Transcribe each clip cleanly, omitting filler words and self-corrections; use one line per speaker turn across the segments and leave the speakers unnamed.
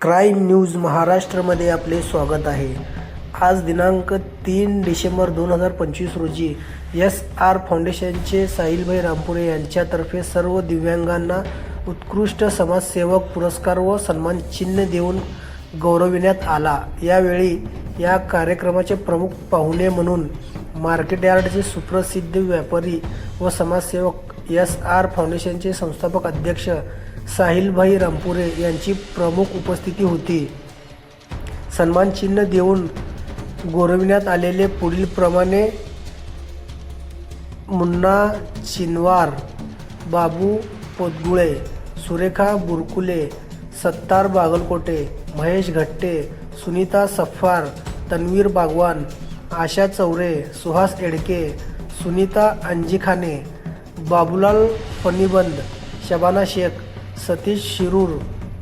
Crime news महाराष्ट्रमध्ये आपले स्वागत आहे। आज दिनांक 3 डिसेंबर 2025 रोजी SR फाउंडेशनचे साहिलभाई रामपुरे यांच्यातर्फे सर्व दिव्यांगांना उत्कृष्ट समाजसेवक पुरस्कार व सन्मान चिन्ह देऊन गौरविण्यात आला। यावेळी या कार्यक्रमाचे प्रमुख पाहुणे म्हणून मार्केट यार्डचे सुप्रसिद्ध व्यापारी व समाजसेवक SR फाउंडेशनचे संस्थापक अध्यक्ष साहिलभाई रामपुरे यांची प्रमुख उपस्थिती होती। सन्मान चिन्ह देऊन गौरविण्यात आलेले पुढील प्रमाणे मुन्ना चिनवार, बाबू पोतगुळे, सुरेखा बुरकुले, सत्तार बागलकोटे, महेश घट्टे, सुनीता सफ्फार, तन्वीर बागवान, आशा चौरे, सुहास एडके, सुनीता अंजिखाने, बाबूलाल फणीबंद, शबाना शेख, सतीश शिरूर,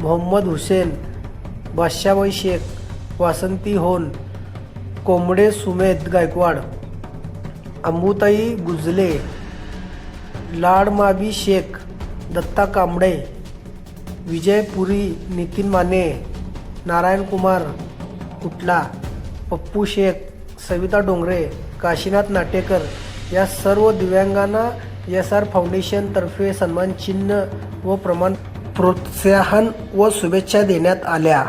मोहम्मद हुसेन, बादशाहभाई शेख, वासंती होन, कोंबडे सुमेध गायकवाड, अंबुताई गुजले, लाडमाबी शेख, दत्ता कांबळे, विजय पुरी, नितीन माने, नारायण कुमार कुटला, पप्पू शेख, सविता डोंगरे, काशीनाथ नाटेकर या सर्व दिव्यांगांना SR फाउंडेशन तर्फे सन्मान चिन्ह व प्रोत्साहन व शुभेच्छा देण्यात आल्या।